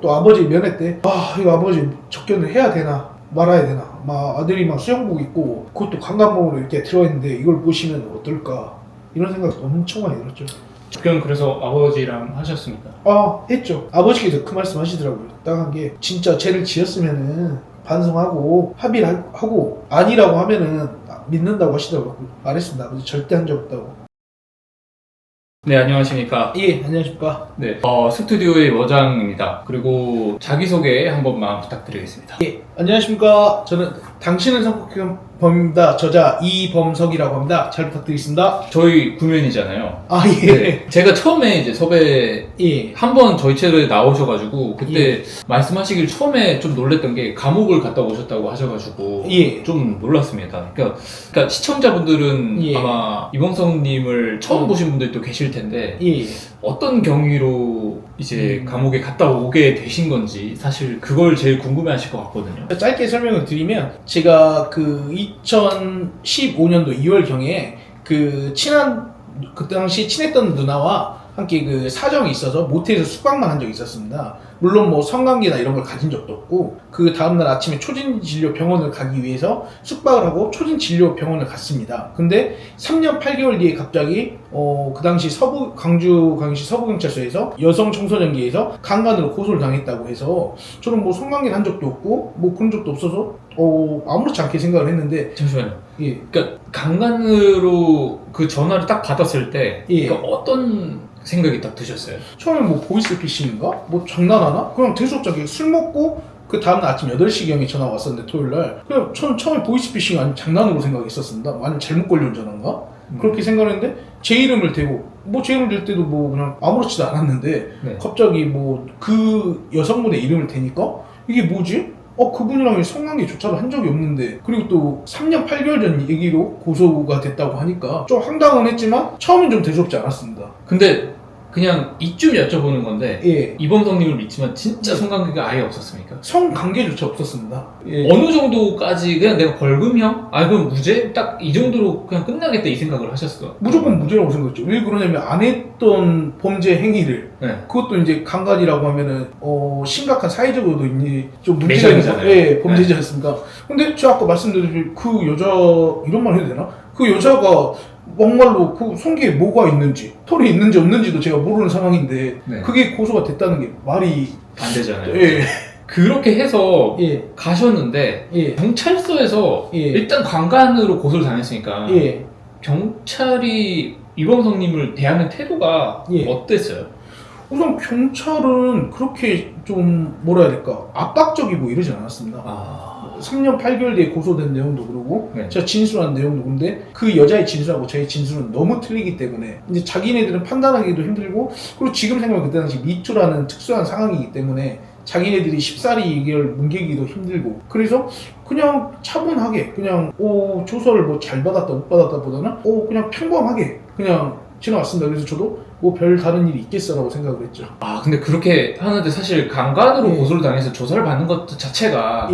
또 아버지 면회 때 이거 아버지 접견을 해야 되나 말아야 되나, 막 아들이 막 수영복 입고 그것도 관광복으로 이렇게 들어있는데 이걸 보시면 어떨까 이런 생각이 엄청 많이 들었죠. 접견 그래서 아버지랑 하셨습니까? 했죠. 아버지께서 그 말씀 하시더라고요. 딱 한 게, 진짜 죄를 지었으면은 반성하고 합의를 하고 아니라고 하면은 믿는다고 하시더라고요. 말했습니다. 아버지 절대 한 적 없다고. 네, 안녕하십니까. 예, 안녕하십니까. 네, 스튜디오의 워장입니다. 그리고 자기소개 한 번만 부탁드리겠습니다. 예, 안녕하십니까. 저는 당신은 성폭행 범입니다. 저자 이범석이라고 합니다. 잘 부탁드리겠습니다. 저희 구면이잖아요. 예. 네, 제가 처음에 이제 섭외 예. 한 번 저희 채널에 나오셔가지고 그때 말씀하시길 처음에 좀 놀랬던 게 감옥을 갔다 오셨다고 하셔가지고 좀 놀랐습니다. 그러니까 시청자분들은 예. 아마 이범석님을 처음 보신 분들도 계실 텐데 어떤 경위로 이제 감옥에 갔다 오게 되신 건지 사실 그걸 제일 궁금해하실 것 같거든요. 짧게 설명을 드리면, 제가 그 2015년도 2월경에 그때 당시 친했던 누나와 함께 그 사정이 있어서 모텔에서 숙박만 한 적이 있었습니다. 물론 뭐 성관계나 이런 걸 가진 적도 없고, 그 다음날 아침에 초진진료병원을 가기 위해서 숙박을 하고 초진진료병원을 갔습니다. 근데 3년 8개월 뒤에 갑자기 그 당시 광주광역시 서부경찰서에서 여성 청소년기에서 강간으로 고소를 당했다고 해서, 저는 뭐 성관계를 한 적도 없고 뭐 그런 적도 없어서 아무렇지 않게 생각을 했는데. 잠시만요. 예. 그러니까 강간으로 그 전화를 딱 받았을 때 그러니까 어떤 생각이 딱 드셨어요? 처음에 뭐 보이스피싱인가? 뭐 장난하나? 그냥 대수롭자게 술 먹고 그 다음날 아침 8시경에 전화가 왔었는데, 토요일날. 그냥 저는 처음에 보이스피싱이 아니면 장난으로 생각했었습니다. 아니면 잘못 걸려온 전화인가? 그렇게 생각했는데, 제 이름을 대고, 제 이름을 댈 때도 뭐 그냥 아무렇지도 않았는데 갑자기 뭐 그 여성분의 이름을 대니까 이게 뭐지? 그분이랑 성관계조차도 한 적이 없는데, 그리고 또 3년 8개월 전 얘기로 고소가 됐다고 하니까 좀 황당은 했지만 처음엔 좀 대수롭지 않았습니다. 근데 그냥 이쯤 여쭤보는 건데 이범석님을 믿지만 진짜 성관계가 아예 없었습니까? 성관계조차 없었습니다. 어느 정도까지 그냥 내가 벌금형? 그럼 무죄? 딱 이 정도로 그냥 끝나겠다 이 생각을 하셨어? 무조건 무죄라고 생각했죠. 왜 그러냐면 안 했던 범죄 행위를 그것도 이제 강간이라고 하면은 심각한 사회적으로도 이제 좀 문제가 있는 범죄지 않습니까? 근데 제가 아까 말씀드린 그 여자, 이런 말 해도 되나? 그 여자가 막말로 그 손기에 뭐가 있는지, 털이 있는지 없는지도 제가 모르는 상황인데 그게 고소가 됐다는 게 말이 안 되잖아요. 그렇게 해서 가셨는데 경찰서에서 일단 강간으로 고소를 당했으니까 경찰이 이범석님을 대하는 태도가 어땠어요? 우선 경찰은 그렇게 좀 뭐라 해야 될까, 압박적이고 이러지 않았습니다. 3년 8개월 뒤에 고소된 내용도 그러고 제가 진술한 내용도, 근데 그 여자의 진술하고 저의 진술은 너무 틀리기 때문에 이제 자기네들은 판단하기도 힘들고, 그리고 지금 생각하면 그때 당시 미투라는 특수한 상황이기 때문에 자기네들이 쉽사리 이걸 뭉개기도 힘들고, 그래서 그냥 차분하게 그냥 조서를 뭐 잘 받았다 못 받았다 보다는 그냥 평범하게 그냥 지나갔습니다. 그래서 저도 뭐 별 다른 일이 있겠어라고 생각을 했죠. 근데 그렇게 하는데 사실 강간으로 고소를 당해서 조사를 받는 것 자체가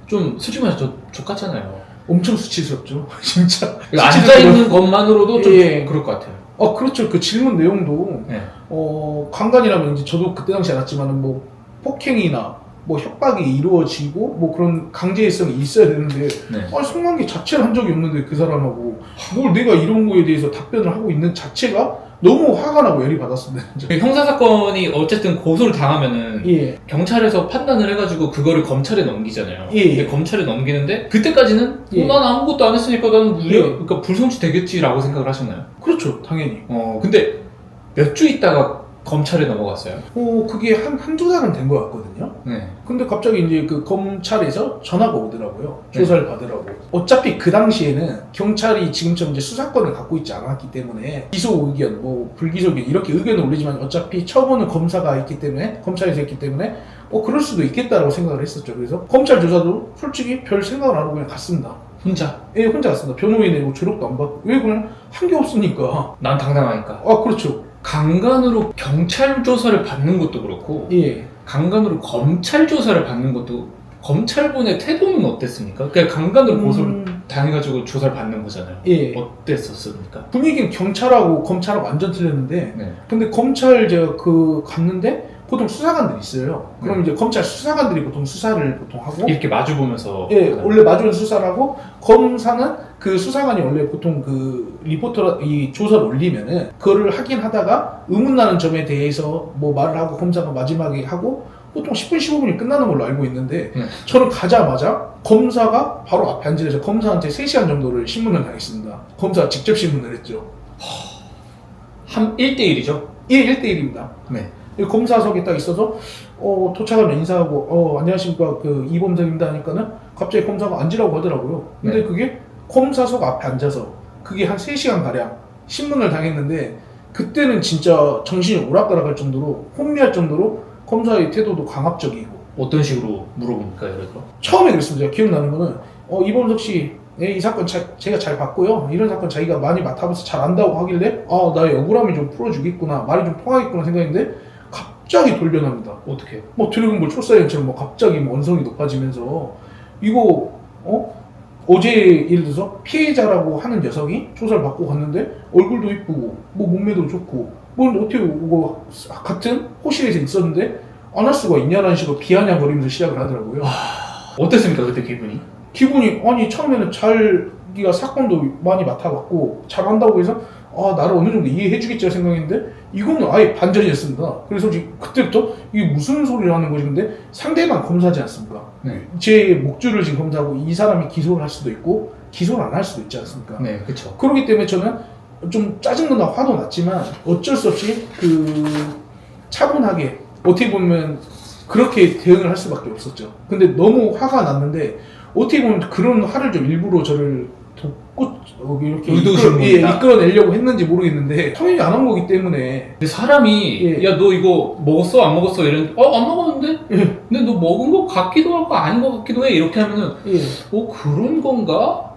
좀 솔직히 말해서 족같잖아요. 엄청 수치스럽죠. 진짜. 앉아있는 것만으로도 좀 그럴 것 같아요. 그렇죠. 그 질문 내용도 강간이라면 이제 저도 그때 당시 알았지만 뭐 폭행이나 뭐 협박이 이루어지고 뭐 그런 강제성이 있어야 되는데 성관계 자체를 한 적이 없는데 그 사람하고 뭘 내가 이런 거에 대해서 답변을 하고 있는 자체가 너무 화가 나고 열이 받았습니다. 형사사건이 어쨌든 고소를 당하면은 경찰에서 판단을 해가지고 그거를 검찰에 넘기잖아요. 근데 검찰에 넘기는데 그때까지는 난 아무것도 안 했으니까 나는 그러니까 불송치 되겠지라고 생각을 하셨나요? 그렇죠, 당연히. 근데 몇 주 있다가 검찰에 넘어갔어요? 그게 한두 달은 된 것 같거든요. 근데 갑자기 이제 그 검찰에서 전화가 오더라고요. 조사를 받으라고. 어차피 그 당시에는 경찰이 지금처럼 이제 수사권을 갖고 있지 않았기 때문에 기소 의견, 뭐 불기소 의견 이렇게 의견을 올리지만 어차피 처분은 검사가 있기 때문에, 검찰에서 했기 때문에 그럴 수도 있겠다라고 생각을 했었죠. 그래서 검찰 조사도 솔직히 별 생각을 안 하고 그냥 갔습니다. 혼자? 혼자 갔습니다. 변호인 내고 졸업도 안 받고. 왜 그냥 한 게 없으니까. 난 당당하니까. 그렇죠. 강간으로 경찰 조사를 받는 것도 그렇고 강간으로 검찰 조사를 받는 것도, 검찰분의 태도는 어땠습니까? 그냥 강간으로 고소를 당해가지고 조사를 받는 거잖아요. 어땠었습니까? 분위기는 경찰하고 검찰하고 완전 틀렸는데 근데 검찰 제가 갔는데 보통 수사관들이 있어요. 그럼 이제 검찰 수사관들이 보통 수사를 보통 하고 이렇게 마주 보면서 예, 원래 마주보면서 수사를 하고 검사는 그 수사관이 원래 보통 그 리포터 이 조사를 올리면은 그거를 확인하다가 의문나는 점에 대해서 뭐 말을 하고 검사가 마지막에 하고 보통 10분 15분이 끝나는 걸로 알고 있는데 저는 가자마자 검사가 바로 앞에 앉으셔서 검사한테 3시간 정도를 신문을 당했습니다. 검사가 직접 신문을 했죠. 한 1대1이죠? 예, 1대1입니다. 네. 검사석에 딱 있어서 도착하면 인사하고 안녕하십니까 그 이범석입니다 하니까는 갑자기 검사가 앉으라고 하더라고요. 근데 네. 그게 검사석 앞에 앉아서 그게 한 3시간 가량 신문을 당했는데 그때는 진짜 정신이 오락가락할 정도로 혼미할 정도로 검사의 태도도 강압적이고. 어떤 식으로 물어봅니까, 예를 들어? 처음에 그랬습니다. 제가 기억나는 거는 이범석 씨 이 사건 제가 잘 봤고요. 이런 사건 자기가 많이 맡아봐서 잘 안다고 하길래 나의 억울함이 좀 풀어주겠구나, 말이 좀 통하겠구나 생각했는데 갑자기 돌변합니다. 어떻게 해요? 뭐 드래곤볼 초사형처럼 뭐 갑자기 뭐 언성이 높아지면서 이거 어제 예를 들어서 피해자라고 하는 녀석이 조사를 받고 갔는데 얼굴도 이쁘고 뭐 몸매도 좋고 뭘 어떻게 뭐 같은 호실에서 있었는데 안 할 수가 있냐라는 식으로 비아냥거리면서 시작을 하더라고요. 어땠습니까, 그때 기분이? 기분이 아니 처음에는 자기가 사건도 많이 맡아봤고 잘한다고 해서 나를 어느 정도 이해해주겠지 생각했는데 이거는 아예 반전이었습니다. 그래서 그때부터 이게 무슨 소리를 하는 거지? 근데 상대방 검사지 않습니까? 네. 제 목줄을 지금 검사하고 이 사람이 기소를 할 수도 있고 기소를 안 할 수도 있지 않습니까? 네, 그렇죠. 그렇기 때문에 저는 좀 짜증난다 화도 났지만 어쩔 수 없이 차분하게 어떻게 보면 그렇게 대응을 할 수밖에 없었죠. 근데 너무 화가 났는데 어떻게 보면 그런 화를 좀 일부러 저를 이렇게 이끌어내려고 했는지 모르겠는데 당연히 안 한 거기 때문에. 근데 사람이 야 너 이거 먹었어? 안 먹었어? 이랬는데 안 먹었는데? 근데 너 먹은 거 같기도 하고 아닌 거 같기도 해 이렇게 하면은 그런 건가?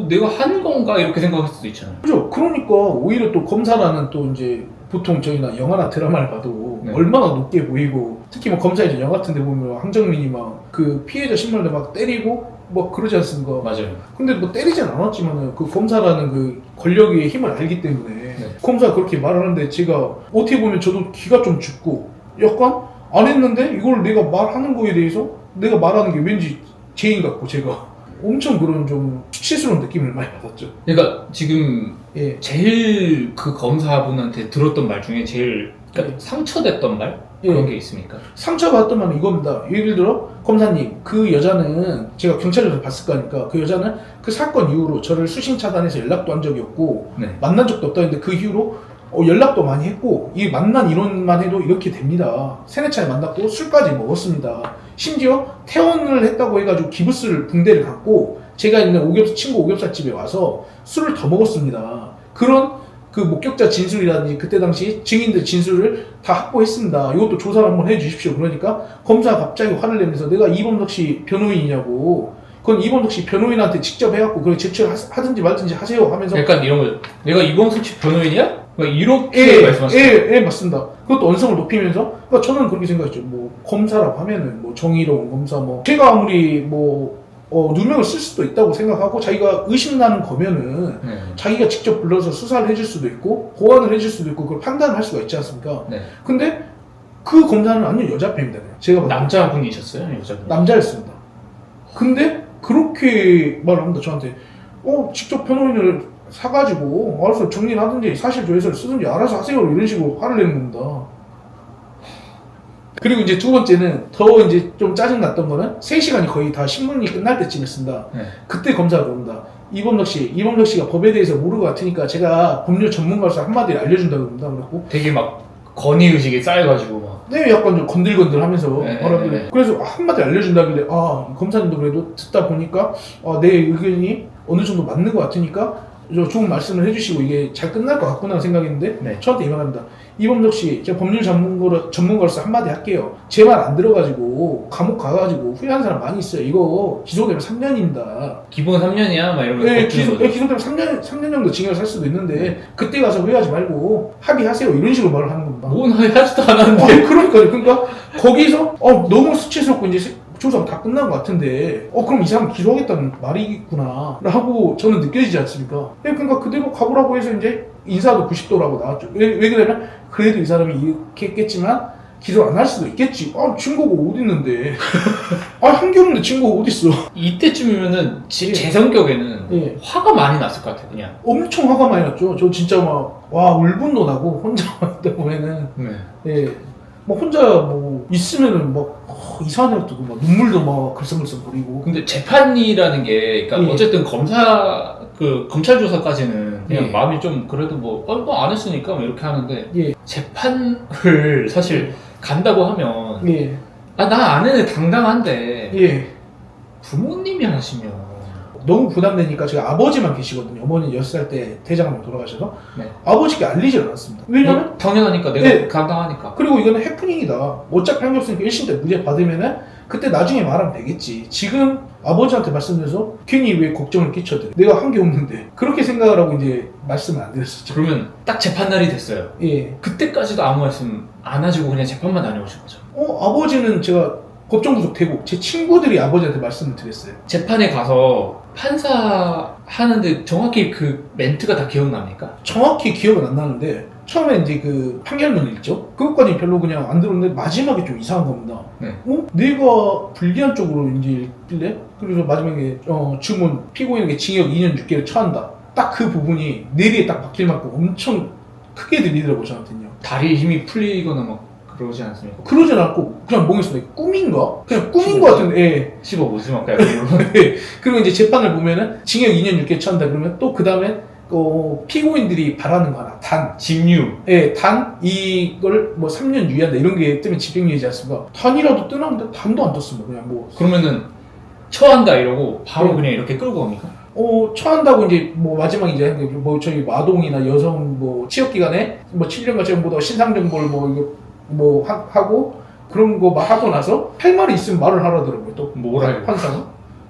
내가 한 건가? 이렇게 생각할 수도 있잖아요. 그죠. 그러니까 오히려 또 검사라는 또 이제 보통 저희나 영화나 드라마를 봐도 얼마나 높게 보이고 특히 뭐 검사이죠. 영화 같은 데 보면 황정민이 막 그 피해자 신문을 막 때리고 뭐 그러지 않습니까? 맞아요. 근데 뭐 때리진 않았지만은 그 검사라는 그 권력의 힘을 알기 때문에 검사가 그렇게 말하는데 제가 어떻게 보면 저도 기가 좀 죽고 약간 안 했는데 이걸 내가 말하는 거에 대해서 내가 말하는 게 왠지 죄인 같고 제가 엄청 그런 좀 수치스러운 느낌을 많이 받았죠. 그러니까 지금 제일 그 검사분한테 들었던 말 중에 제일 상처됐던 말? 그런 게 있습니까? 상처받았던 말은 이겁니다. 예를 들어 검사님 그 여자는 제가 경찰에서 봤을 거니까 그 여자는 그 사건 이후로 저를 수신 차단해서 연락도 한 적이 없고 만난 적도 없다 했는데 그 이후로 연락도 많이 했고 이 만난 인원만 해도 이렇게 됩니다. 3-4차례 만났고 술까지 먹었습니다. 심지어 퇴원을 했다고 해가지고 기부스를 붕대를 갖고 제가 있는 친구 오겹살 집에 와서 술을 더 먹었습니다. 그런 그 목격자 진술이라든지 그때 당시 증인들 진술을 다 확보했습니다. 이것도 조사를 한번 해주십시오. 그러니까 검사가 갑자기 화를 내면서 내가 이범석 씨 변호인이냐고. 그건 이범석 씨 변호인한테 직접 해갖고 그걸 제출하든지 말든지 하세요 하면서 약간 이런 거 내가 이범석 씨 변호인이야? 이렇게 말씀하시죠? 예, 맞습니다. 그것도 언성을 높이면서 그러니까 저는 그렇게 생각했죠. 뭐 검사라고 하면은 뭐 정의로운 검사 뭐 제가 아무리 뭐 누명을 쓸 수도 있다고 생각하고 자기가 의심나는 거면은 자기가 직접 불러서 수사를 해줄 수도 있고 보완을 해줄 수도 있고 그걸 판단할 수가 있지 않습니까? 근데 그 검사는 완전 여자 편입니다. 제가 남자분이셨어요? 여자분? 남자였습니다. 근데 그렇게 말을 합니다. 저한테 직접 변호인을 사가지고 알아서 정리를 하든지 사실 조회서를 쓰든지 알아서 하세요 이런 식으로 화를 내는 겁니다. 그리고 이제 두 번째는 더 이제 좀 짜증났던 거는 3시간이 거의 다 신문이 끝날 때쯤이었습니다. 그때 검사가 그럽니다. 이범석 씨가 법에 대해서 모르고 같으니까 제가 법률 전문가로서 한마디를 알려준다고 합니다. 그랬고 되게 막 건의의식이 쌓여가지고 막 약간 좀 건들건들 하면서 말하길래 그래서 한마디 알려준다길래 검사님도 그래도 듣다 보니까 내 의견이 어느 정도 맞는 것 같으니까 좋은 말씀을 해주시고 이게 잘 끝날 것 같구나 생각했는데 저한테 이 말합니다. 이범석 씨, 제가 법률 전문가로서 한마디 할게요. 제 말 안 들어가지고 감옥 가가지고 후회하는 사람 많이 있어요. 이거 기소되면 3년입니다. 기본 3년이야? 막 이러면 기소되면 3년 정도 징역을 살 수도 있는데 그때 가서 후회하지 말고 합의하세요. 이런 식으로 말을 하는 겁니다. 뭔 합의하지도 않았는데. 그러니까 거기서 너무 수치스럽고 이제 조사가 다 끝난 것 같은데 그럼 이 사람 기소하겠다는 말이구나 하고 저는 느껴지지 않습니까? 그러니까 그대로 가보라고 해서 이제 인사도 90도라고 나왔죠. 왜 그러냐면 그래도 이 사람이 이렇게 했겠지만 기술 안 할 수도 있겠지. 아, 친구가 어디 있는데. 아, 한 게 없는데 친구가 어디 있어. 이때쯤이면은 예. 제 성격에는 예. 화가 많이 났을 것 같아요. 그냥. 엄청 화가 많이 났죠. 저 진짜 막, 와, 울분도 나고, 혼자 있다 보면은, 네. 예. 막 혼자 뭐, 있으면은 막, 이상한 생각 들고, 막, 눈물도 막 글썽글썽 거리고. 근데 재판이라는 게, 그러니까 예. 어쨌든 검찰 조사까지는 그냥 예. 마음이 좀 그래도 안 했으니까 뭐 이렇게 하는데, 예. 재판을 사실 간다고 하면, 예. 아, 나 아내는 당당한데, 예. 부모님이 하시면, 너무 부담되니까 제가 아버지만 계시거든요. 어머니 6살 때 대장암으로 돌아가셔서. 네. 아버지께 알리질 않았습니다. 왜냐면, 뭐, 당연하니까, 내가 네. 당당하니까. 그리고 이거는 해프닝이다. 어차피 한 게 없으니까 1심 때 무죄 받으면은 그때 나중에 말하면 되겠지. 지금 아버지한테 말씀드려서 괜히 왜 걱정을 끼쳐드. 내가 한 게 없는데. 그렇게 생각을 하고 이제 말씀을 안 드렸었죠. 그러면 딱 재판날이 됐어요. 예. 그때까지도 아무 말씀 안 하시고 그냥 재판만 다녀오신 거죠. 아버지는 제가 법정 구속되고 제 친구들이 아버지한테 말씀을 드렸어요. 재판에 가서 판사 하는데 정확히 그 멘트가 다 기억납니까? 정확히 기억은 안 나는데 처음에 이제 그 판결문을 읽죠. 그것까지 별로 그냥 안 들었는데 마지막에 좀 이상한 겁니다. 네. 내가 불리한 쪽으로 이제 읽길래 그래서 마지막에 주문 피고인에게 징역 2년 6개월 처한다. 딱 그 부분이 뇌리에 딱 박힐 만큼 엄청 크게 들리더라고요, 저한테는요. 다리에 힘이 풀리거나 막 그러지 않습니까? 그러진 않고 그냥 멍했어요. 꿈인가? 그냥 꿈인 것 같은데. 예. 씹어보지 막 약간 이런. 그리고 이제 재판을 보면은 징역 2년 6개월 처한다 그러면 또 그 다음에 피고인들이 바라는 거 하나 단. 직류. 예, 단 이걸 뭐 3년 유예한다 이런 게 뜨면 집행유예지 않습니까? 단이라도 뜨는데 단도 안 떴습니다. 그냥 뭐 그러면은 처한다 이러고 바로 네. 그냥 이렇게 끌고 갑니까? 처한다고 이제 뭐 마지막 이제 뭐 저희 아동이나 여성 뭐 취업기간에 뭐 7년간 지원보다 신상 정보를 뭐 이거 뭐 하고 그런 거 막 하고 나서 할 말이 있으면 말을 하라더라고요. 또 뭐라 판사는.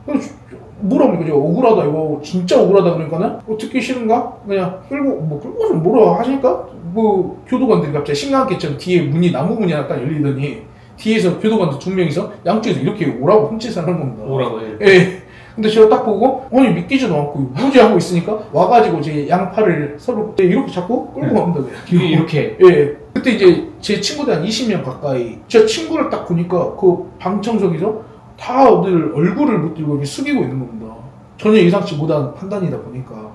그래서 뭐라고 이거 억울하다 이거 진짜 억울하다 그러니까는 듣기 싫은가 그냥 끌고서 뭐라 하시니까 뭐 교도관들이 갑자기 심각했죠. 뒤에 문이 나무 문이 하나 딱 열리더니 뒤에서 교도관들 2명이서 양쪽에서 이렇게 오라고 훔치서 하는 겁니다. 뭐라고 해? 예. 근데 제가 딱 보고 아니 믿기지도 않고 뭐지 하고 있으니까 와가지고 제 양팔을 서로 이렇게 잡고 끌고 갑니다. 그냥. 이렇게. 예. 그때 이제 제 친구들 한 20명 가까이 제 친구를 딱 보니까 그 방청석에서 다들 얼굴을 못 들고 이렇게 숙이고 있는 겁니다. 전혀 예상치 못한 판단이다 보니까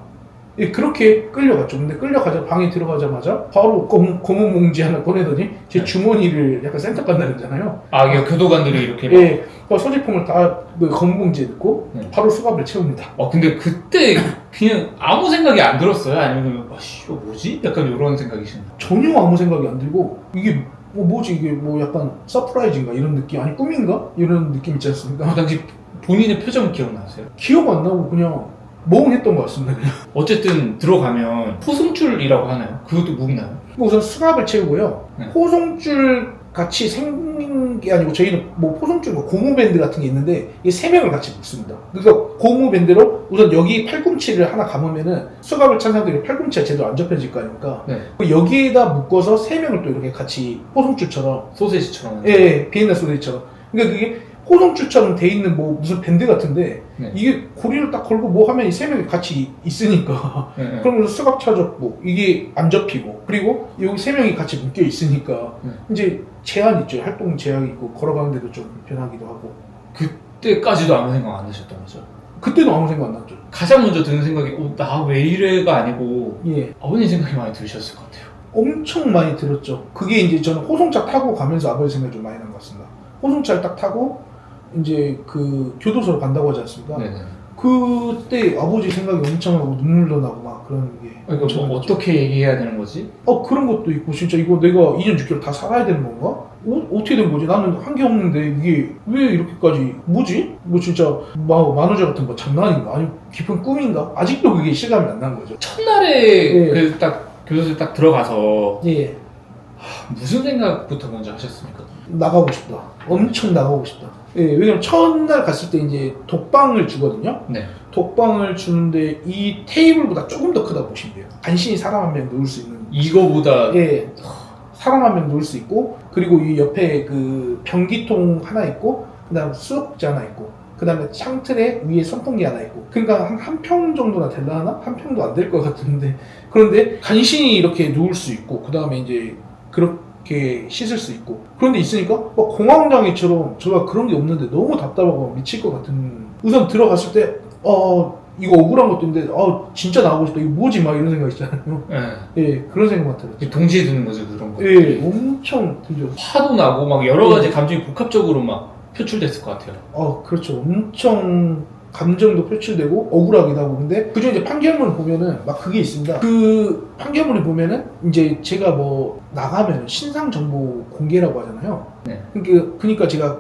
예, 그렇게 끌려갔죠. 근데 끌려가자 방에 들어가자마자 바로 검은 봉지 하나 꺼내더니 제 주머니를 약간 센터 간다는잖아요. 아, 이게 교도관들이 이렇게. 예, 소지품을 다 그 검은 봉지에 넣고 네. 바로 수갑을 채웁니다. 근데 그때 그냥 아무 생각이 안 들었어요? 아니면 이거 뭐지? 약간 이런 생각이신가요? 전혀 아무 생각이 안 들고 이게 뭐지 이게 뭐 약간 서프라이즈인가 이런 느낌 아니 꿈인가 이런 느낌 있지 않습니까? 그 당시 본인의 표정 기억나세요? 기억 안 나고 그냥 멍했던 것 같습니다. 그냥. 어쨌든 들어가면 포승줄이라고 하나요? 그것도 무기나요? 우선 수갑을 채우고요. 네. 포송줄 같이 생긴 게 아니고 저희는 뭐 포송줄 고무밴드 같은 게 있는데 이 3명을 같이 묶습니다. 그러니까 고무밴드로 우선 여기 팔꿈치를 하나 감으면은 수갑을 찬 상태로 팔꿈치가 제대로 안 접혀질 거 아닙니까? 네. 여기에다 묶어서 3명을 또 이렇게 같이 포송줄처럼 소세지처럼. 예, 비엔나 소세지처럼. 그러니까 그게 포송줄처럼 돼 있는 뭐 무슨 밴드 같은데 네. 이게 고리를 딱 걸고 뭐 하면 이 3명이 같이 있으니까 네, 네. 그러면서 수갑 차졌고 이게 안 접히고 그리고 여기 3명이 같이 묶여 있으니까 이제 제한 있죠. 활동 제약이 있고 걸어가는데도 좀 불편하기도 하고 그때까지도 아무 생각 안 하셨던 거죠? 그때도 아무 생각 안 났죠. 가장 먼저 드는 생각이 나 왜 이래가 아니고 예, 아버님 생각이 많이 들으셨을 것 같아요. 엄청 많이 들었죠. 그게 이제 저는 호송차 타고 가면서 아버지 생각이 좀 많이 난 것 같습니다. 호송차를 딱 타고 이제 그 교도소로 간다고 하지 않습니까? 네네. 그때 아버지 생각이 엄청 나고 눈물도 나고 막 그런 게 그러니까 엄청 뭐 많았죠. 어떻게 얘기해야 되는 거지? 그런 것도 있고 진짜 이거 내가 2년 6개월 다 살아야 되는 건가? 어떻게 된 거지? 나는 한 게 없는데 이게 왜 이렇게까지 뭐지? 뭐 진짜 만우절 같은 거 장난인가? 아니 깊은 꿈인가? 아직도 그게 실감이 안 나는 거죠. 첫날에 예. 그 딱 교도소에 딱 들어가서 예, 무슨 생각부터 먼저 하셨습니까? 나가고 싶다. 엄청 나가고 싶다. 예, 왜냐면 첫날 갔을 때 이제 독방을 주거든요. 네. 독방을 주는데 이 테이블보다 조금 더 크다 보시면 돼요. 간신히 사람 한 명 누울 수 있는. 이거보다 예, 사람 한 명 누울 수 있고 그리고 이 옆에 그 변기통 하나 있고 그다음 수도꼭지 하나 있고 그다음에 창틀에 위에 선풍기 하나 있고 그러니까 한 평 정도나 될라나? 한 평도 안 될 것 같은데 그런데 간신히 이렇게 누울 수 있고 그다음에 이제 이렇게 씻을 수 있고 그런 데 있으니까 막 공황장애처럼 제가 그런 게 없는데 너무 답답하고 미칠 것 같은. 우선 들어갔을 때 이거 억울한 것도 있는데 진짜 나가고 싶다. 이거 뭐지? 막 이런 생각 있잖아요. 예, 그런 생각만 들었죠. 동시에 드는 거죠, 그런 거. 예, 엄청 들죠. 화도 나고 막 여러 가지 감정이 복합적으로 막 표출됐을 것 같아요. 그렇죠. 엄청 감정도 표출되고 억울하기도 하고. 근데 그중 이제 판결문을 보면은 막 그게 있습니다. 그 판결문을 보면은 이제 제가 뭐 나가면 신상 정보 공개라고 하잖아요. 네. 그러니까 제가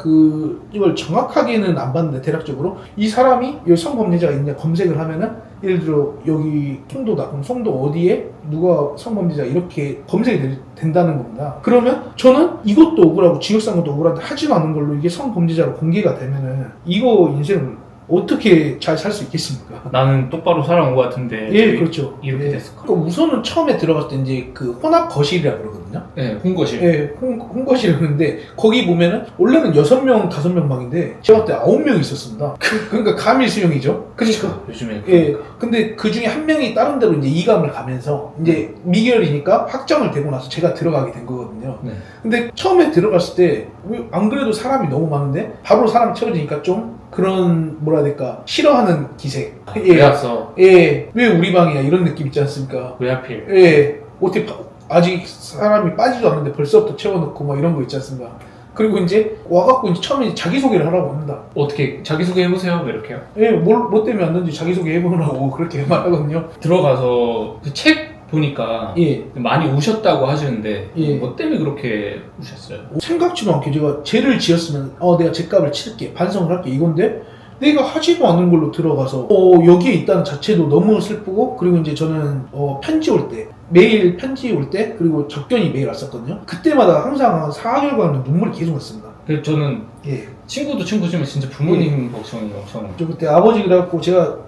이걸 정확하게는 안 봤는데 대략적으로 이 사람이 여기 성범죄자가 있냐 검색을 하면은 예를 들어 여기 송도다. 그럼 송도 어디에 누가 성범죄자 이렇게 검색이 된다는 겁니다. 그러면 저는 이것도 억울하고 징역상도 억울한데 하지도 않은 걸로 이게 성범죄자로 공개가 되면은 이거 인생을 어떻게 잘 살 수 있겠습니까? 나는 똑바로 살아온 것 같은데. 예, 그렇죠. 이렇게 예. 됐을 거. 그러니까 우선은 처음에 들어갔을 때 이제 그 혼합 거실이라고 그러거든요. 네, 홍거실. 예, 홍거실이라고 그러는데 거기 보면은 원래는 6명, 5명 방인데 제가 그때 9명 있었습니다. 그러니까 가밀 수용이죠. 그러니까 요즘에. 예, 근데 그 중에 한 명이 다른 데로 이제 이감을 가면서 이제 미결이니까 확정을 되고 나서 제가 들어가게 된 거거든요. 네. 근데 처음에 들어갔을 때 안 그래도 사람이 너무 많은데 바로 사람 채워지니까 좀 그런 뭐라 해야 될까 싫어하는 기색. 왜 왔어? 예, 왜 우리 방이야 이런 느낌 있지 않습니까? 왜 하필? 예, 어떻게 아직 사람이 빠지도 않는데 벌써부터 채워놓고 막 이런 거 있지 않습니까? 그리고 이제 와갖고 이제 처음에 자기소개를 하라고 합니다. 어떻게 자기소개 해보세요? 왜 이렇게요? 예, 뭐 때문에 왔는지 자기소개 해보라고 그렇게 말하거든요. 들어가서 그 책 보니까 예. 많이 우셨다고 하시는데 예. 뭐 때문에 그렇게 우셨어요? 생각지도 않게 제가 죄를 지었으면 내가 죄값을 치를게 반성을 할게 이건데 내가 하지도 않은 걸로 들어가서 여기에 있다는 자체도 너무 슬프고 그리고 이제 저는 편지 올 때 매일 편지 올 때 그리고 접견이 매일 왔었거든요. 그때마다 항상 한 4개월간 눈물이 계속 났습니다. 그래서 저는 예. 친구도 친구지만 진짜 부모님 걱정이 엄청. 저 그때 아버지 그래갖고 제가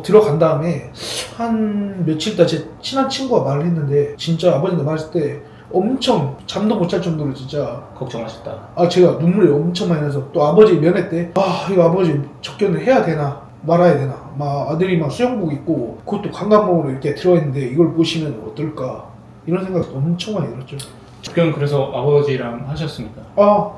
들어간 다음에 한 며칠 있다 제 친한 친구가 말을 했는데 진짜 아버지가 말했을 때 엄청 잠도 못 잘 정도로 진짜 걱정하셨다. 제가 눈물이 엄청 많이 나서 또 아버지 면회 때 이거 아버지 접견을 해야 되나 말아야 되나 막 아들이 막 수영복 입고 그것도 관광목으로 이렇게 들어있는데 이걸 보시면 어떨까 이런 생각도 엄청 많이 들었죠. 접견 그래서 아버지랑 하셨습니까?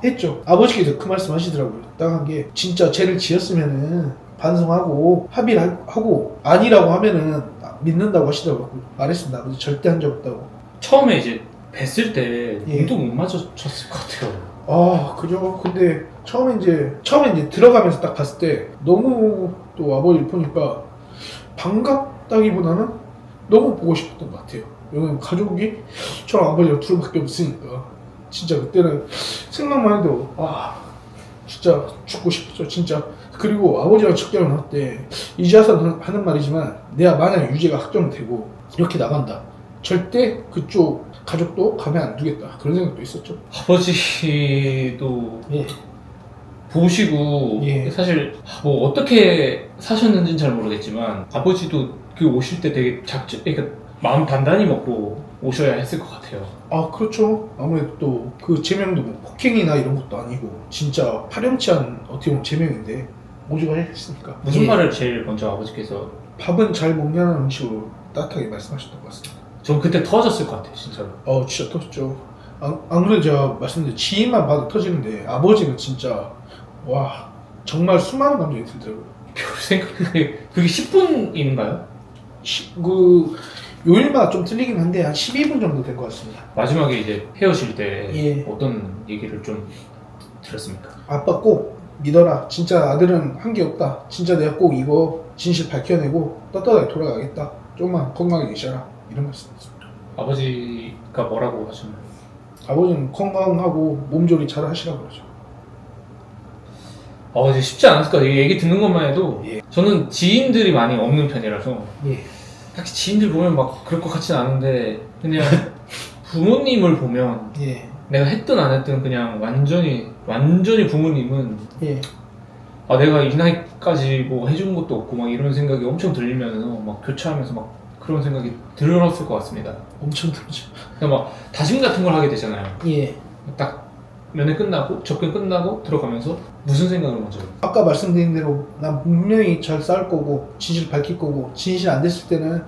했죠. 아버지께서 그 말씀 하시더라고요. 딱 한 게 진짜 죄를 지었으면은 반성하고 합의를 하고 아니라고 하면은 믿는다고 하시더라고요. 말했습니다. 아버지 절대 한 적 없다고. 처음에 이제 뵀을 때 예. 눈도 못 마주쳤을 것 같아요. 그죠. 근데 처음에 이제 들어가면서 딱 봤을 때 너무 또 아버지를 보니까 반갑다기보다는 너무 보고 싶었던 것 같아요. 왜냐면 가족이 저랑 아버지랑 둘밖에 없으니까 진짜 그때는 생각만 해도 진짜 죽고 싶었죠. 진짜. 그리고 아버지랑 접견을 할 때 이제 와서 하는 말이지만 내가 만약에 유죄가 확정되고 이렇게 나간다. 절대 그쪽 가족도 가면 안 두겠다. 그런 생각도 있었죠. 아버지도 예. 보시고 예. 사실 뭐 어떻게 사셨는지는 잘 모르겠지만 아버지도 그 오실 때 되게 그러니까 마음 단단히 먹고 오셔야 했을 것 같아요. 그렇죠. 아무래도 또 그 제명도 뭐 폭행이나 이런 것도 아니고 진짜 파렴치한 어떻게 보면 제명인데 오죽 하셨으니까. 무슨 말을 제일 먼저 아버지께서? 밥은 잘 먹냐는 음식으로 따뜻하게 말씀하셨던 것 같습니다. 전 그때 터졌을 것 같아요, 진짜로. 진짜 터졌죠. 안 그래도 제가 말씀드린 지인만 봐도 터지는데 아버지는 진짜 와 정말 수많은 감정이 들더라고요. 별 생각에 그게 10분인가요? 요일마다 좀 틀리긴 한데 한 12분 정도 된 것 같습니다. 마지막에 이제 헤어질 때 예. 어떤 얘기를 좀 들었습니까? 아빠 꼭 믿어라. 진짜 아들은 한 게 없다. 진짜 내가 꼭 이거 진실 밝혀내고 떳떳하게 돌아가겠다. 좀만 건강하게 계셔라. 이런 말씀이었습니다. 아버지가 뭐라고 하셨나요? 아버지는 건강하고 몸조리 잘 하시라고 그러죠. 이제 쉽지 않았을 것 같아요. 얘기 듣는 것만 해도 예. 저는 지인들이 많이 없는 편이라서 예. 딱히 지인들 보면 막 그럴 것 같진 않은데 그냥 부모님을 보면 예. 내가 했든 안 했든 그냥 완전히 부모님은 예. 내가 이 나이까지 뭐 해준 것도 없고 막 이런 생각이 엄청 들리면서 막 교차하면서 막 그런 생각이 들었을 것 같습니다. 엄청 들죠. 그냥 막 다짐 같은 걸 하게 되잖아요. 예. 딱 면회 끝나고 접근 끝나고 들어가면서 무슨 생각을 먼저 해요? 아까 말씀드린 대로 난 분명히 잘 싸울 거고 진실 밝힐 거고 진실 안 됐을 때는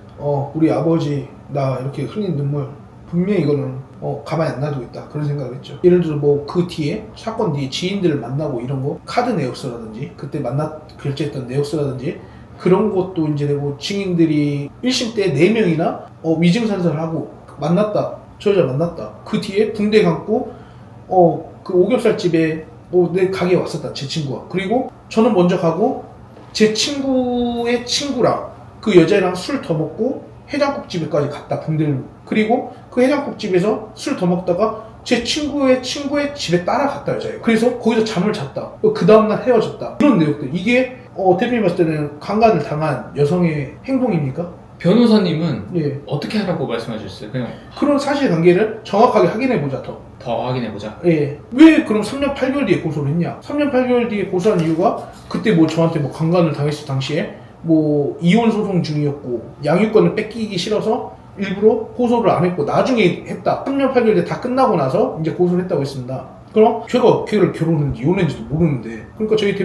우리 아버지 나 이렇게 흘린 눈물 분명히 이거는 가만히 안 놔두겠다 그런 생각을 했죠. 예를 들어 뭐 그 뒤에 사건 뒤에 지인들을 만나고 이런 거 카드 내역서라든지 그때 결제했던 내역서라든지 그런 것도 이제 되고 증인들이 1심 때 4명이나 위증산서를 하고 만났다 저 여자 만났다 그 뒤에 붕대 감고 그 오겹살집에 내 가게에 왔었다 제 친구가. 그리고 저는 먼저 가고 제 친구의 친구랑 그 여자애랑 술 더 먹고 해장국집에까지 갔다 붕대를. 그리고 그 해장국집에서 술 더 먹다가 제 친구의 집에 따라갔다 여자애. 그래서 거기서 잠을 잤다. 그 다음날 헤어졌다. 이런 내용들. 이게 대표님 봤을 때는 강간을 당한 여성의 행동입니까? 변호사님은 예. 어떻게 하라고 말씀하셨어요? 그냥 그런 사실관계를 정확하게 확인해보자 더 확인해보자. 예. 왜 그럼 3년 8개월 뒤에 고소를 했냐? 3년 8개월 뒤에 고소한 이유가 그때 뭐 저한테 뭐 강간을 당했을 당시에 뭐 이혼 소송 중이었고 양육권을 뺏기기 싫어서 일부러 고소를 안 했고 나중에 했다. 3년 8개월 뒤에 다 끝나고 나서 이제 고소를 했다고 했습니다. 그럼 제가 걔를 결혼했는지 이혼했는지도 모르는데 그러니까 저희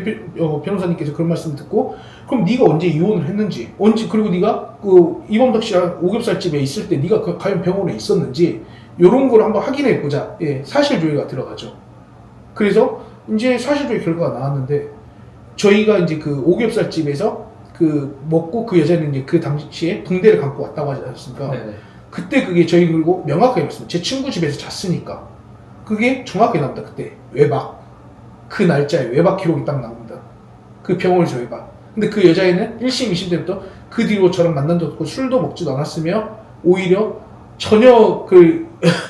변호사님께서 그런 말씀을 듣고 그럼 네가 언제 이혼을 했는지 그리고 네가 그 이범덕 씨랑 오겹살집에 있을 때 네가 과연 병원에 있었는지 요런 걸 한번 확인해 보자. 예, 사실조회가 들어가죠. 그래서 이제 사실조회 결과가 나왔는데 저희가 이제 그 오겹살집에서 그 먹고 그 여자는 이제 그 당시에 붕대를 감고 왔다고 하지 않았습니까? 네네. 그때 그게 저희 그리고 명확하게 말씀드립니다. 제 친구 집에서 잤으니까 그게 정확하게 나옵니다. 그때 외박 그 날짜에 외박 기록이 딱 나옵니다. 그 병원에서 외박. 근데 그 여자애는 1심 2심 때부터 그 뒤로 저랑 만난 적도 없고 술도 먹지도 않았으며 오히려 전혀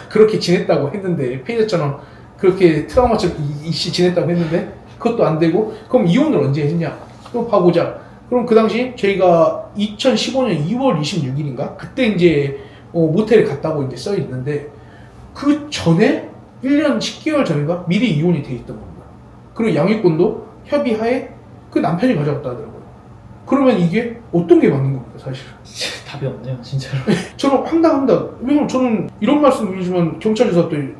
그렇게 지냈다고 했는데 피해자처럼 그렇게 트라우마처럼 이씨 지냈다고 했는데 그것도 안 되고 그럼 이혼을 언제 했냐? 또 봐보자. 그럼 그 당시 저희가 2015년 2월 26일인가 그때 이제 모텔에 갔다고 이제 써 있는데 그 전에 1년 10개월 전인가 미리 이혼이 돼 있던 겁니다. 그리고 양육권도 협의하에 그 남편이 가져갔다 하더라고요. 그러면 이게 어떤 게 맞는 겁니까 사실? 답이 없네요 진짜로. 저는 황당합니다. 왜냐면 저는 이런 말씀 드리지만 경찰 조사때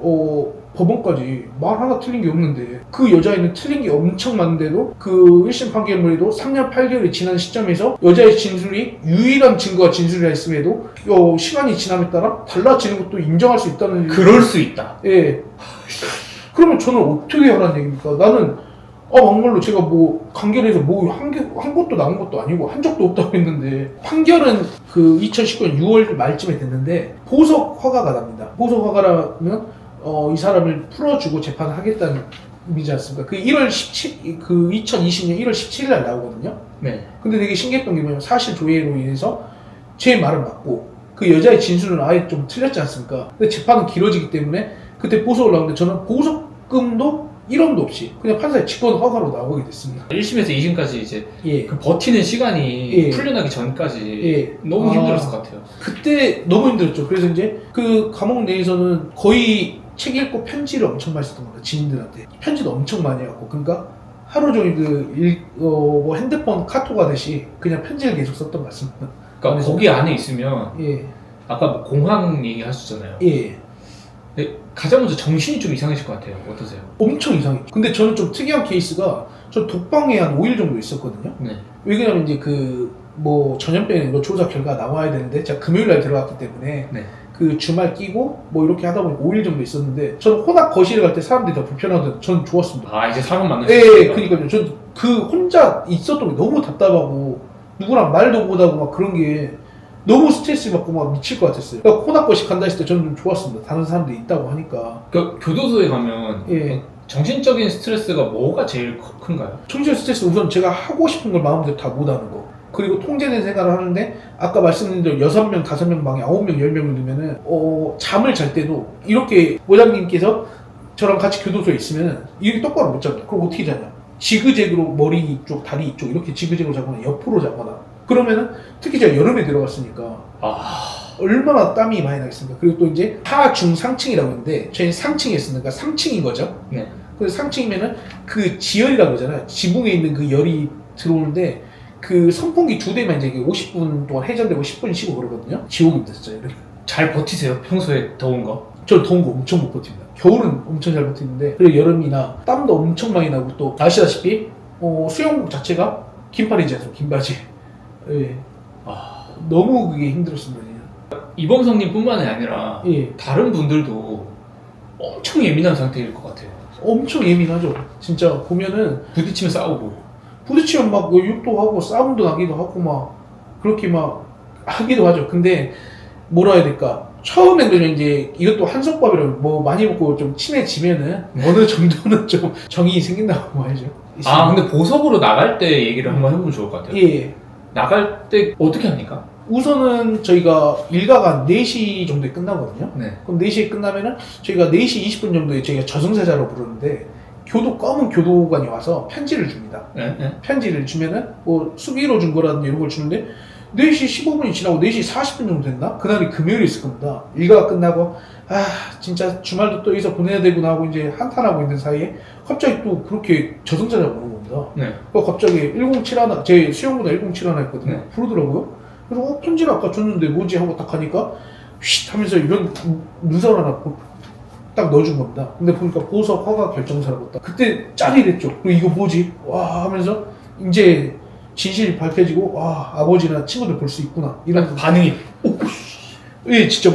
법원까지 말 하나 틀린 게 없는데 그 여자애는 틀린 게 엄청 많은데도 그 1심 판결문에도 3년 8개월이 지난 시점에서 여자의 진술이 유일한 증거가 진술이라 했음에도 시간이 지남에 따라 달라지는 것도 인정할 수 있다는 그럴 수 있다. 예. 그러면 저는 어떻게 하라는 얘기입니까? 나는 막말로 제가 뭐 판결에서 뭐 한 것도 나온 것도 아니고 한 적도 없다고 했는데 판결은 그 2019년 6월 말쯤에 됐는데 보석 허가가 납니다. 보석 허가라면 이 사람을 풀어주고 재판을 하겠다는 의미지 않습니까? 그 2020년 1월 17일 날 나오거든요. 네. 근데 되게 신기했던 게 뭐냐면 사실 조회로 인해서 제 말은 맞고 그 여자의 진술은 아예 좀 틀렸지 않습니까? 근데 재판은 길어지기 때문에 그때 보석을 나오는데 저는 보석금도 1원도 없이 그냥 판사의 직권 허가로 나오게 됐습니다. 1심에서 2심까지 이제 예. 그 버티는 시간이 예. 풀려나기 전까지 예. 너무 힘들었을 것 같아요. 그때 너무 힘들었죠. 그래서 이제 그 감옥 내에서는 거의 책 읽고 편지를 엄청 많이 썼던 겁니다. 지인들한테. 편지도 엄청 많이 하고 그러니까 하루 종일 뭐 핸드폰 카톡 하듯이 그냥 편지를 계속 썼던 것 같습니다. 그러니까 거기 안에 있으면 예. 아까 뭐 공황 얘기 하셨잖아요. 예. 근데 가장 먼저 정신이 좀 이상하실 것 같아요. 어떠세요? 엄청 이상해. 근데 저는 좀 특이한 케이스가 저 독방에 한 5일 정도 있었거든요. 네. 왜냐면 이제 뭐 전염병 이거 조사 결과 나와야 되는데 제가 금요일 날 들어갔기 때문에 네. 그 주말 끼고 뭐 이렇게 하다 보니 5일 정도 있었는데 저는 혼합 거실에 갈 때 사람들이 더 불편하던데 저는 좋았습니다. 아 이제 사람 만날 수 예, 있으니까. 그러니까요. 전 그 혼자 있었던 게 너무 답답하고 누구랑 말도 못하고 막 그런 게 너무 스트레스 받고 막 미칠 것 같았어요. 그러니까 혼합 거실 간다 했을 때 저는 좀 좋았습니다. 다른 사람들이 있다고 하니까. 그러니까 교도소에 가면 예. 정신적인 스트레스가 뭐가 제일 큰가요? 정신 스트레스 우선 제가 하고 싶은 걸 마음대로 다 못하는 거. 그리고 통제된 생활을 하는데 아까 말씀드린 대로 6명, 5명 방에 9명, 10명을 두면은 잠을 잘 때도 이렇게 모장님께서 저랑 같이 교도소에 있으면은 이렇게 똑바로 못 잡니다. 그럼 어떻게 자냐? 지그재그로 머리 쪽, 다리 이쪽 이렇게 지그재그로 자거나 옆으로 자거나 그러면은 특히 제가 여름에 들어갔으니까 얼마나 땀이 많이 나겠습니까? 그리고 또 이제 하중 상층이라고 했는데 저희는 상층에 있으니까 3층인 거죠. 네. 그래서 상층이면은 그 지열이라고 그러잖아요. 지붕에 있는 그 열이 들어오는데 그 선풍기 2대만 이제 50분 동안 회전되고 10분 쉬고 그러거든요. 지옥입니다 진짜. 잘 버티세요? 평소에 더운 거? 저 더운 거 엄청 못 버팁니다. 겨울은 엄청 잘 버티는데 그리고 여름이나 땀도 엄청 많이 나고 또 아시다시피 수영복 자체가 긴팔이지 않습니까? 긴 바지. 예. 너무 그게 힘들었습니다. 이범석님뿐만이 아니라 예. 다른 분들도 엄청 예민한 상태일 것 같아요. 엄청 예민하죠. 진짜 보면은 부딪히면 싸우고. 부딪히면 막 욕도 하고 싸움도 나기도 하고 막 그렇게 막 하기도 하죠. 근데 뭐라 해야 될까? 처음에는 이제 이것도 한솥밥이라고 뭐 많이 먹고 좀 친해지면은 어느 정도는 좀 정이 생긴다고 말이죠. 아 근데 보석으로 나갈 때 얘기를 한번 해보면 좋을 것 같아요. 예. 나갈 때 어떻게 합니까? 우선은 저희가 일과가 4시 정도에 끝나거든요. 네. 그럼 4시에 끝나면은 저희가 4시 20분 정도에 저희가 저승사자로 부르는데 검은 교도관이 와서 편지를 줍니다. 네? 네? 편지를 주면은 뭐 수기로 준 거라든지 이런 걸 주는데 4시 15분이 지나고 4시 40분 정도 됐나? 그날이 금요일이었을 겁니다. 일과가 끝나고 아 진짜 주말도 또 여기서 보내야 되구나 하고 이제 한탄하고 있는 사이에 갑자기 또 그렇게 저승사자가 오는 겁니다. 네. 갑자기 1071, 제 수영보다 1071 했거든요. 네. 부르더라고요. 그래서 편지를 아까 줬는데 뭐지 하고 딱 하니까 쉿 하면서 이런 문서를 하나 딱 넣어준 겁니다. 근데 보니까 보석 허가 결정서라고 딱 그때 짜릿했죠. 그리고 이거 뭐지? 와 하면서 이제 진실이 밝혀지고 와 아버지나 친구들 볼 수 있구나 이런 반응이 예 진짜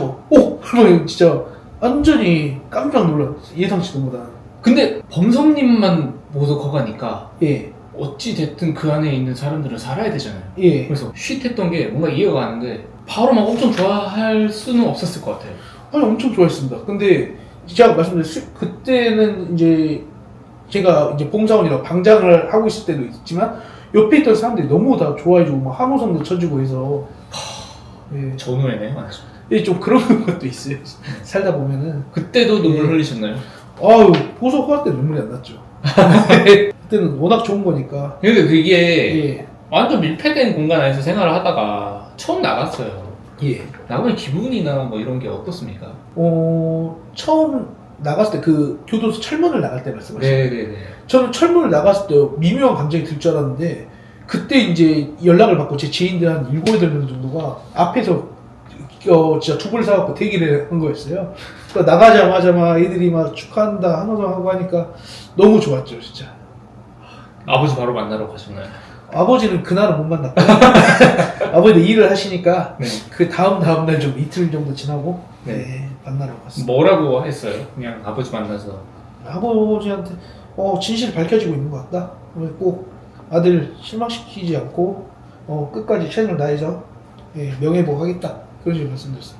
진짜 완전히 깜짝 놀랐어요. 예상치도 못한. 근데 범성님만 보석 허가니까 예. 어찌 됐든 그 안에 있는 사람들은 살아야 되잖아요. 예. 그래서 쉿했던 게 뭔가 이해가 가는데 바로 막 엄청 좋아할 수는 없었을 것 같아요. 아니 엄청 좋아했습니다. 근데 제가 말씀드린 그때는 이제 제가 이제 봉사원이라 방장을 하고 있을 때도 있지만 옆에 있던 사람들이 너무 다 좋아해주고 막 한호성도 쳐주고 해서 예. 전후에네 아주. 예, 좀 그런 것도 있어요. 살다 보면은 그때도 눈물 예. 흘리셨나요? 아유 보석 할 때 눈물이 안 났죠. 그때는 워낙 좋은 거니까. 근데 그게 예. 완전 밀폐된 공간 안에서 생활을 하다가 처음 나갔어요. 예. 나가면 기분이나 뭐 이런 게 어떻습니까? 처음 나갔을 때 그 교도소 철문을 나갈 때 말씀하시죠. 네네네. 저는 철문을 나갔을 때 미묘한 감정이 들 줄 알았는데 그때 이제 연락을 받고 제 지인들 한 7, 8명 정도가 앞에서 진짜 두불 사갖고 대기를 한 거였어요. 그러니까 나가자마자 막 애들이 막 축하한다 한호성 하고 하니까 너무 좋았죠 진짜. 아버지 바로 만나러 가셨나요? 아버지는 그날은 못 만났고 아버지도 일을 하시니까 네. 그 다음날 좀 이틀 정도 지나고 네. 네, 만나러 갔습니다. 뭐라고 했어요? 그냥 아버지 만나서. 아버지한테 진실이 밝혀지고 있는 것 같다. 꼭 아들 실망시키지 않고 끝까지 최선을 다해서 명예복하겠다. 그런 식으로 말씀드렸어요.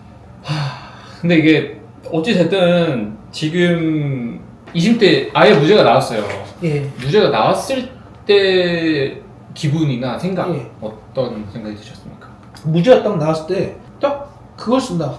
근데 이게 어찌 됐든 지금 20대 아예 무죄가 나왔어요. 예. 무죄가 나왔을 때 기분이나 생각 예. 어떤 생각이 드셨습니까? 무죄가 딱 나왔을 때 딱 그걸 쓴다.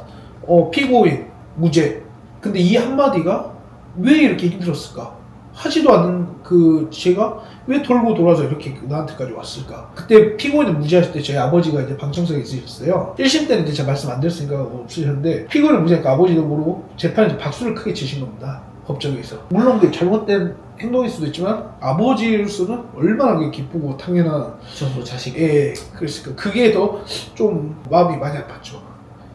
피고인 무죄. 근데 이 한마디가 왜 이렇게 힘들었을까? 하지도 않은 그 제가 왜 돌고 돌아서 이렇게 나한테까지 왔을까? 그때 피고인을 무죄하실 때 저희 아버지가 이제 방청석에 있으셨어요. 1심 때는 이제 제가 말씀 안 드렸으니까 없으셨는데 피고인을 무죄하니까 아버지도 모르고 재판에서 박수를 크게 치신 겁니다. 법정에서. 물론 그게 잘못된 행동일 수도 있지만 아버지로서는 얼마나 그게 기쁘고 당연한 저도 자식. 그랬을까. 그게 더 좀 마음이 많이 아팠죠.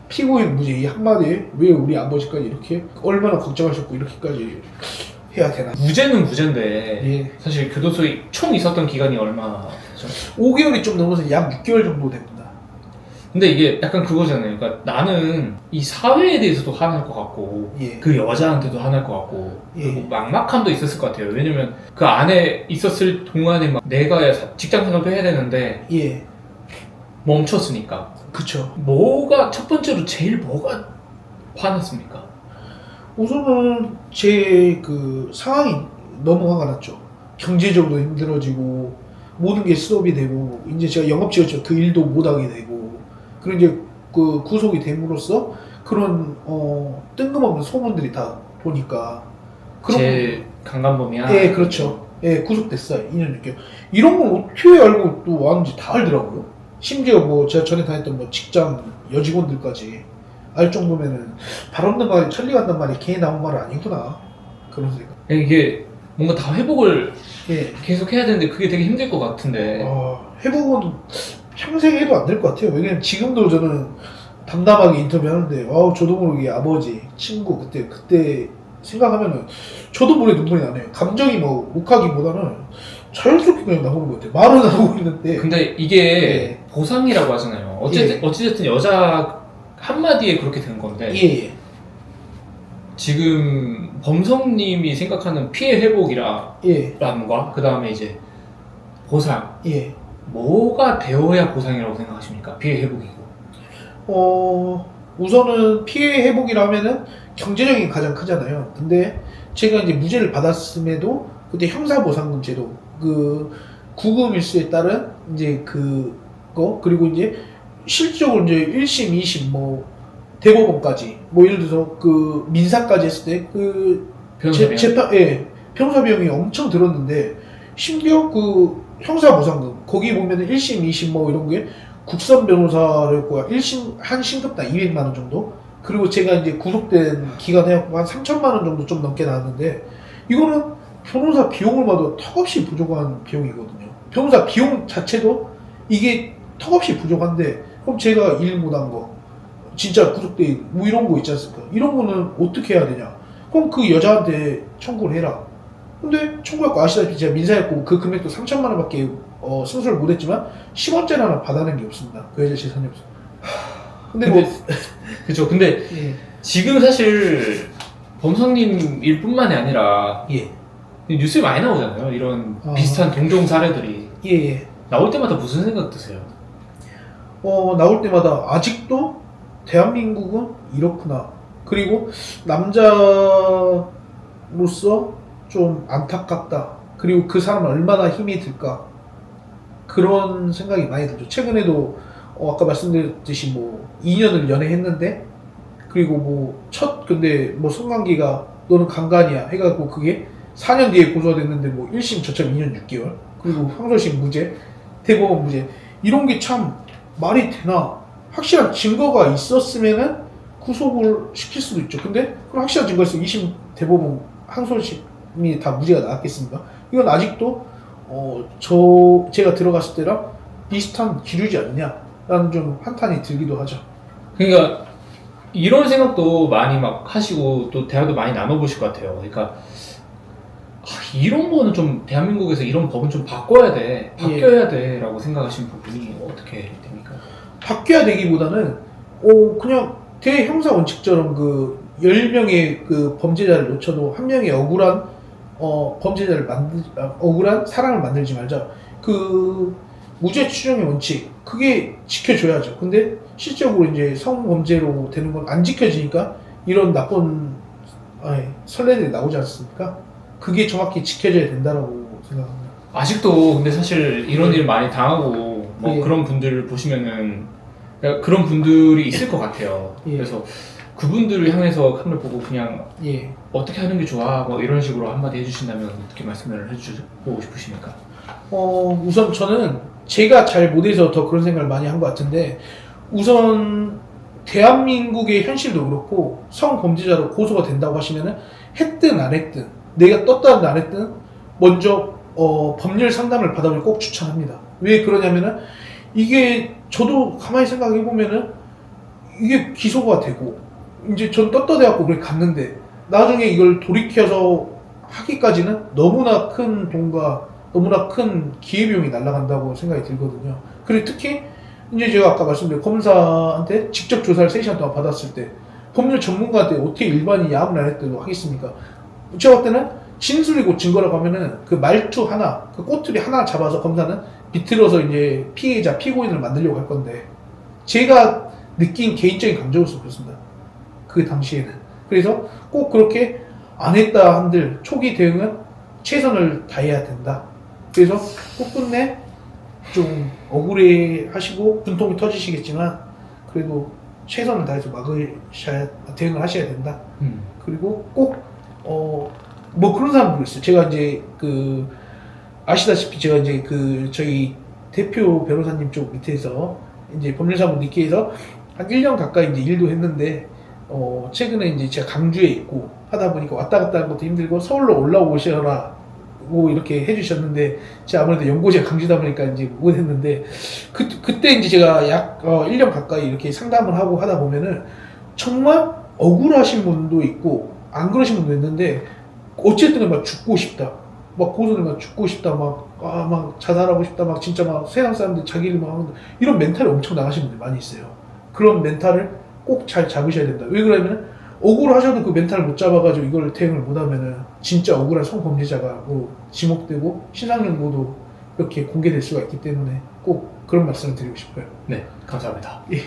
피고인 무죄 이 한마디에 왜 우리 아버지까지 이렇게 얼마나 걱정하셨고 이렇게까지 해야 되나. 무죄는 무죄인데 예. 사실 교도소에 총 있었던 기간이 얼마죠? 5개월이 좀 넘어서 약 6개월 정도 됩니다. 근데 이게 약간 그거잖아요. 그러니까 나는 이 사회에 대해서도 화날 것 같고 예. 그 여자한테도 화날 것 같고 예. 그리고 막막함도 있었을 것 같아요. 왜냐면 그 안에 있었을 동안에 막 내가 직장 생활도 해야 되는데 예. 멈췄으니까. 그쵸. 뭐가 첫 번째로 제일 뭐가 화났습니까? 우선은 제 그 상황이 너무 화가 났죠. 경제적으로 힘들어지고 모든 게 스톱이 되고 이제 제가 영업직이었죠. 그 일도 못하게 되고 그리고 이제 그 구속이 됨으로써 그런 뜬금없는 소문들이 다 보니까 제 강간범이야. 예, 그렇죠. 예, 구속됐어요. 2년 6개월. 이런 걸 어떻게 알고 또 왔는지 다 알더라고요. 심지어 뭐 제가 전에 다녔던 뭐 직장 여직원들까지 알 정도면은 발 없는 말이 천리 간단 말이 괜히 나온 말은 아니구나. 그런 생각. 이게 뭔가 다 회복을 예. 계속 해야 되는데 그게 되게 힘들 것 같은데. 회복은 평생 해도 안 될 것 같아요. 왜냐면 지금도 저는 담담하게 인터뷰하는데 저도 모르게 아버지, 친구 그때 생각하면은 저도 모르게 눈물이 나네요. 감정이 뭐 욱하기보다는 자연스럽게 그냥 나오는 것 같아요. 말은 하고 있는데. 근데 이게 보상이라고 하잖아요. 어찌됐든 여자가 한마디에 그렇게 된 건데 예. 지금 범성님이 생각하는 피해 회복이라는 예. 그 다음에 이제 보상 예. 뭐가 되어야 보상이라고 생각하십니까? 피해 회복이고. 우선은 피해 회복이라면은 경제적인 게 가장 크잖아요. 근데 제가 이제 무죄를 받았음에도 그때 형사보상금 제도 그 구금일수에 따른 이제 그거 그리고 이제 실질적으로 이제 1심, 2심 뭐 대법원까지 뭐 예를 들어서 그 민사까지 했을 때 그 재판 변호사 비용이 엄청 들었는데 심지어 그 형사보상금 거기 보면은 1심, 2심 뭐 이런 게 국선 변호사였고 1심 한 신급당 200만 원 정도 그리고 제가 이제 구속된 기간 해갖고 한 3천만 원 정도 좀 넘게 나왔는데 이거는 변호사 비용을 봐도 턱없이 부족한 비용이거든요. 변호사 비용 자체도 이게 턱없이 부족한데 그럼 제가 일 못한 거 진짜 구속돼 뭐 이런 거 있지 않습니까? 이런 거는 어떻게 해야 되냐? 그럼 그 여자한테 청구를 해라. 근데 청구했고 아시다시피 제가 민사했고 그 금액도 3천만 원밖에 승소를 못했지만 10원짜리 하나 받아낸 게 없습니다. 그 여자 재산이 없어. 근데 그죠. 근데 예. 지금 사실 범성님 일뿐만이 아니라 예. 뉴스에 많이 나오잖아요. 이런 비슷한 동종 사례들이 예. 나올 때마다 무슨 생각 드세요? 나올 때마다 아직도 대한민국은 이렇구나. 그리고 남자로서 좀 안타깝다. 그리고 그 사람은 얼마나 힘이 들까. 그런 생각이 많이 들죠. 최근에도 아까 말씀드렸듯이 뭐 2년을 연애했는데 그리고 뭐 근데 뭐 성관계가 너는 강간이야 해가지고 그게 4년 뒤에 고소가 됐는데 뭐 1심 저점 2년 6개월 그리고 항소심 무죄 대법원 무죄 이런 게 참 말이 되나. 확실한 증거가 있었으면은 구속을 시킬 수도 있죠. 근데 그럼 확실한 증거가 있으면 2심 대법원 항소심이 다 무죄가 나왔겠습니까? 이건 아직도 제가 들어갔을 때랑 비슷한 기류지 않냐라는 좀 한탄이 들기도 하죠. 그러니까 이런 생각도 많이 막 하시고 또 대화도 많이 나눠보실 것 같아요. 그러니까 이런 거는 좀 대한민국에서 이런 법은 좀 바꿔야 돼, 바뀌어야 돼라고 생각하시는 부분이 어떻게 됩니까? 바뀌어야 되기보다는 그냥 대형사 원칙처럼 그 10명의 그 범죄자를 놓쳐도 한 명의 억울한 범죄자를 억울한 사람을 만들지 말자. 그 무죄 추정의 원칙 그게 지켜줘야죠. 근데 실적으로 이제 성범죄로 되는 건 안 지켜지니까 이런 나쁜 선례들이 나오지 않습니까? 그게 정확히 지켜져야 된다라고 생각합니다. 아직도 근데 사실 이런 일 많이 당하고 뭐 그런 분들을 보시면은 그런 분들이 있을 것 같아요. 그래서 그분들을 향해서 카메라 보고 그냥 어떻게 하는 게 좋아 뭐 이런 식으로 한마디 해주신다면 어떻게 말씀을 해주고 싶으십니까? 우선 저는 제가 잘 못해서 더 그런 생각을 많이 한 것 같은데 우선 대한민국의 현실도 그렇고 성범죄자로 고소가 된다고 하시면은 했든 안 했든 내가 떴든 안 했든 먼저 법률 상담을 받아보길 꼭 추천합니다. 왜 그러냐면은 이게 저도 가만히 생각해 보면은 이게 기소가 되고 이제 전 떳떳해갖고 그렇게 갔는데 나중에 이걸 돌이켜서 하기까지는 너무나 큰 돈과 너무나 큰 기회비용이 날아간다고 생각이 들거든요. 그리고 특히 이제 제가 아까 말씀드린 검사한테 직접 조사를 3시간 동안 받았을 때 법률 전문가한테 어떻게 일반인이 아무나 안 했다고 하겠습니까? 제가 볼 때는 진술이고 증거라고 하면은 그 말투 하나, 그 꼬투리 하나 잡아서 검사는 비틀어서 이제 피해자, 피고인을 만들려고 할 건데 제가 느낀 개인적인 감정으로서 그렇습니다. 그 당시에는. 그래서 꼭 그렇게 안 했다 한들 초기 대응은 최선을 다해야 된다. 그래서 끝끝내 좀 억울해 하시고 분통이 터지시겠지만 그래도 최선을 다해서 대응을 하셔야 된다. 그리고 꼭 뭐 그런 사람도 있어요. 제가 이제 아시다시피 제가 이제 저희 대표 변호사님 쪽 밑에서 이제 법률사무 니케에서 한 1년 가까이 이제 일도 했는데 최근에 이제 제가 강주에 있고 하다 보니까 왔다 갔다 하는 것도 힘들고 서울로 올라오셔라 뭐 이렇게 해주셨는데 제가 아무래도 연고지가 강주다 보니까 이제 못했는데 그때 이제 제가 약 1년 가까이 이렇게 상담을 하고 하다 보면은 정말 억울하신 분도 있고 안 그러신 분도 있는데 어쨌든 막 죽고 싶다 막 고소를 막 죽고 싶다 막 자살하고 싶다 막 진짜 막 세상 사람들 자기를 막 이런 멘탈이 엄청 나가시는 분들 많이 있어요. 그런 멘탈을 꼭 잘 잡으셔야 된다. 왜 그러냐면 억울하셔도 그 멘탈을 못 잡아가지고 이걸 대응을 못하면은 진짜 억울한 성범죄자가 뭐 지목되고 신상정보도 이렇게 공개될 수가 있기 때문에 꼭 그런 말씀을 드리고 싶어요. 네, 감사합니다. 예.